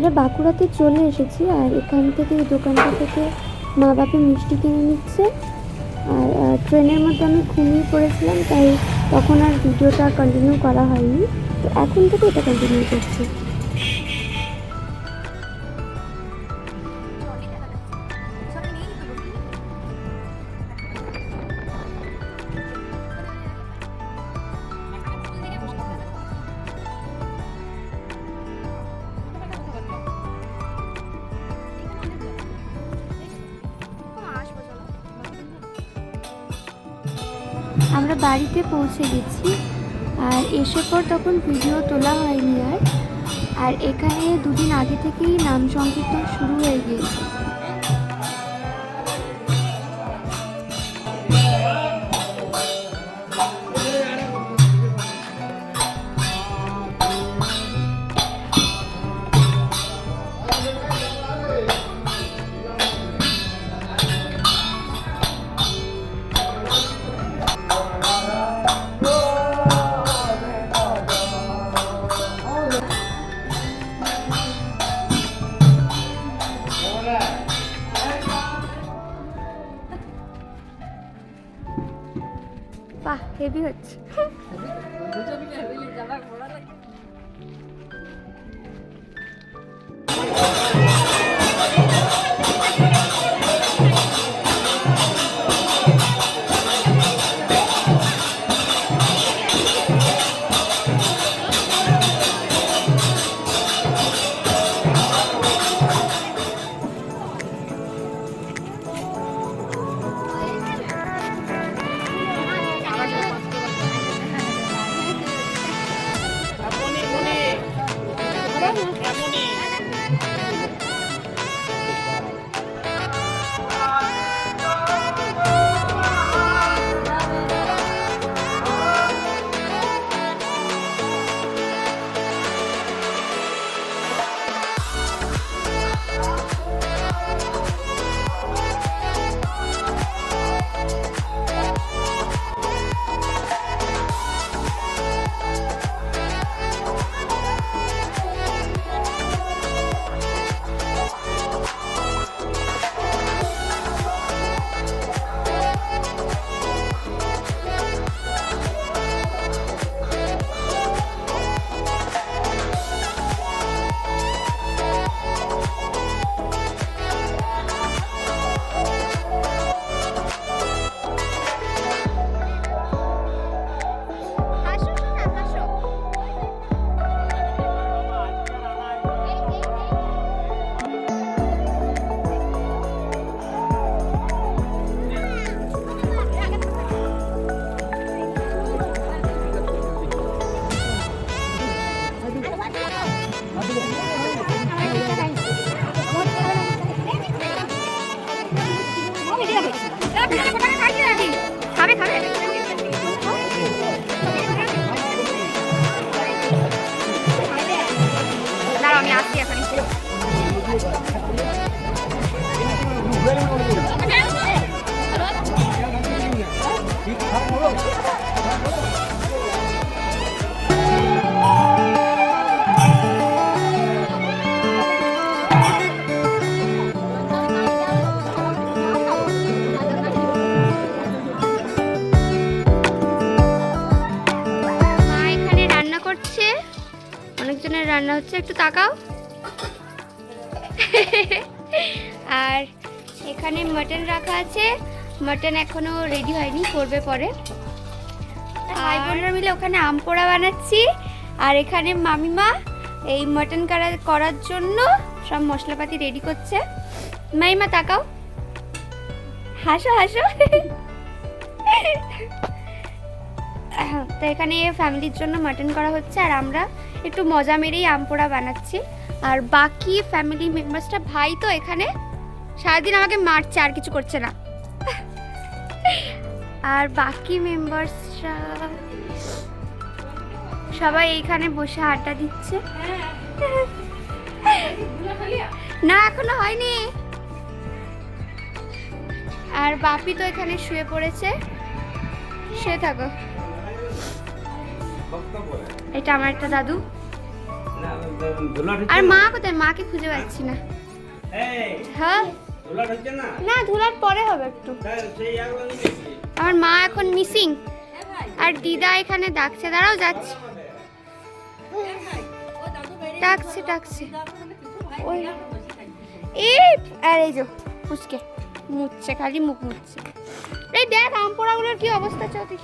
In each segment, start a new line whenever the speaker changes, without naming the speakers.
আমরা বাঁকুড়াতে চলে এসেছি আর এখান থেকে এই দোকানটা থেকে মা বাপে মিষ্টি কিনে নিচ্ছে। আর ট্রেনের মধ্যে আমি ঘুমিয়ে পড়েছিলাম, তাই তখন আর ভিডিওটা কন্টিনিউ করা হয়নি। তো এখন থেকে এটা কন্টিনিউ করছি। আমরা বাড়িতে পৌঁছে গেছি আর এসে পর তখন ভিডিও তোলা হয়নি আর এখানে দুদিন আগে থেকেই নাম সংকীর্তন শুরু হয়ে গিয়েছে। বাহ, হেভি হচ্ছে। আমি আসছি এখন। অনেকজনের রান্না হচ্ছে, একটু তাকাও। আর এখানে মাটন রাখা আছে, মাটন এখনো রেডি হয়নি, করবে পরে। ভাই বোনরা মিলে ওখানে আম পোড়া বানাচ্ছি আর এখানে মামিমা এই মাটন করার জন্য সব মশলাপাতি রেডি করছে। মামিমা তাকাও, হাসো হাসো। তো এখানে ফ্যামিলির জন্য মাটন করা হচ্ছে আর আমরা একটু মজা মেরেই আম পোড়া বানাচ্ছি। আর বাকি ফ্যামিলি মেম্বার্সটা, ভাই তো এখানে সারাদিন আমাকে মারছে, আর কিছু করছে না। আর বাকি মেম্বার্সরা সবাই এইখানে বসে আড্ডা দিচ্ছে। না এখনো হয়নি। আর বাপি তো এখানে শুয়ে পড়েছে, শুয়ে থাকো। এটা আমার একটা দাদু। আর মা কোথায়? মাকে খুঁজে পাচ্ছি না। হ্যাঁ না, ধুলার পরে হবে একটু। আমার মা এখন মিসিং, আর দিদা এখানে ডাকছে। দাঁড়াও, যাচ্ছে, ডাকছে ডাকছে। ওই আর এই যে ফুচকে মুছছে, খালি মুখ মুছছে। এই দেখ আম পোড়াগুলোর কি অবস্থা চলছে।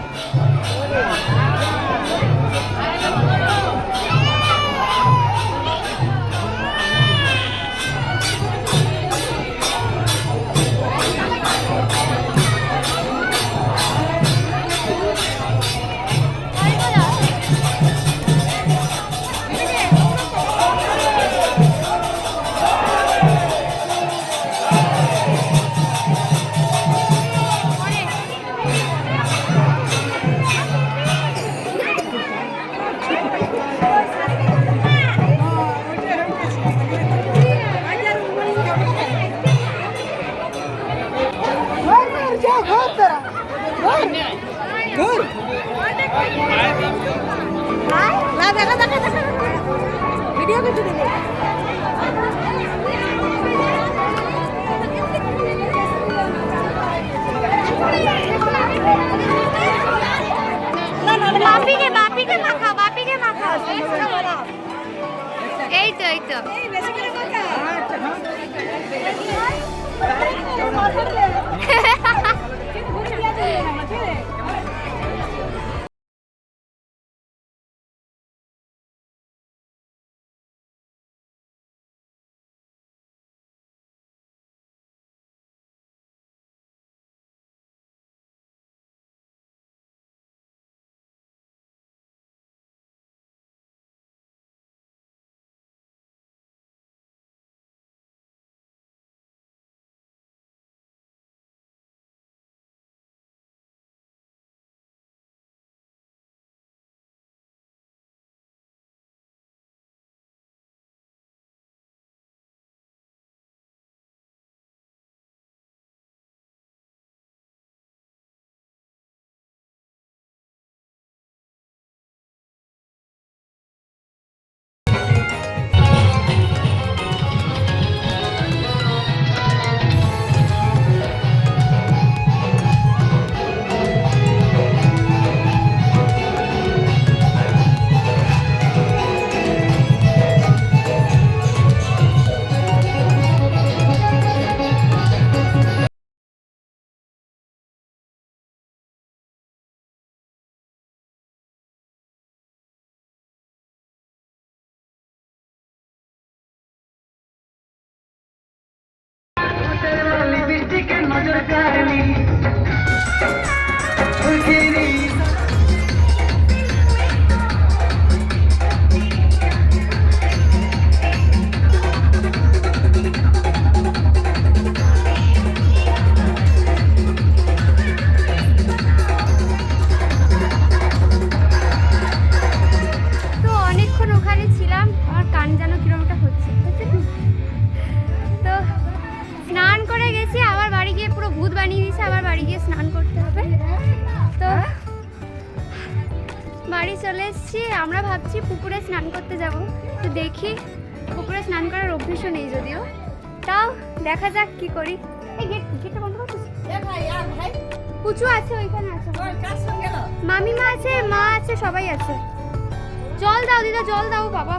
ভিডিও করতে দিলে বাপিকে মাখাও। এই তো বাড়ি চলে এসেছি। আমরা ভাবছি পুকুরে স্নান করতে যাব, তো দেখি, পুকুরে স্নান করার অভ্যেসও নেই যদিও, তাও দেখা যাক কি করি। এই গেটটা বন্ধ করছিস? পুচু আছে, ওইখানে আছে, মামিমা আছে, মা আছে, সবাই আছে। জল দাও দিদা, জল দাও বাবা।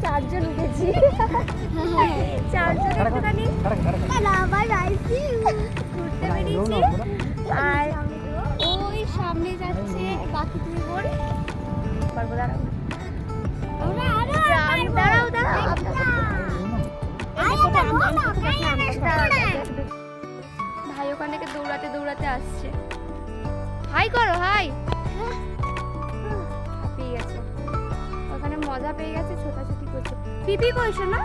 চারজন উঠেছি, চারজন একটুখানি ঘুরতে বেরিয়েছি। আর ওই সামনে যাচ্ছে বাকি তুমি পড়ে পারবো। দাঁড়াও ভাই ওখান থেকে দৌড়াতে দৌড়াতে আসছে। হাই করো, হাই। পেয়ে গেছে, ওখানে মজা পেয়ে গেছে, ছোটাছুটি করছে। পিপি কইছো না?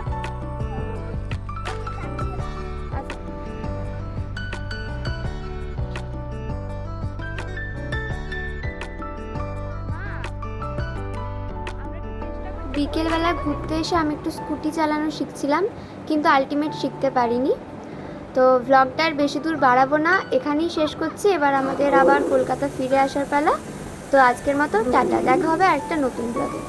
বিকেলবেলা ঘুরতে এসে আমি একটু স্কুটি চালানো শিখছিলাম, কিন্তু আলটিমেট শিখতে পারিনি। তো ভ্লগটা আর বেশি দূর বাড়াবো না, এখানেই শেষ করছি। এবার আমাদের আবার কলকাতা ফিরে আসার পালা। তো আজকের মতো টাটা, দেখা হবে আরেকটা নতুন ব্লগে।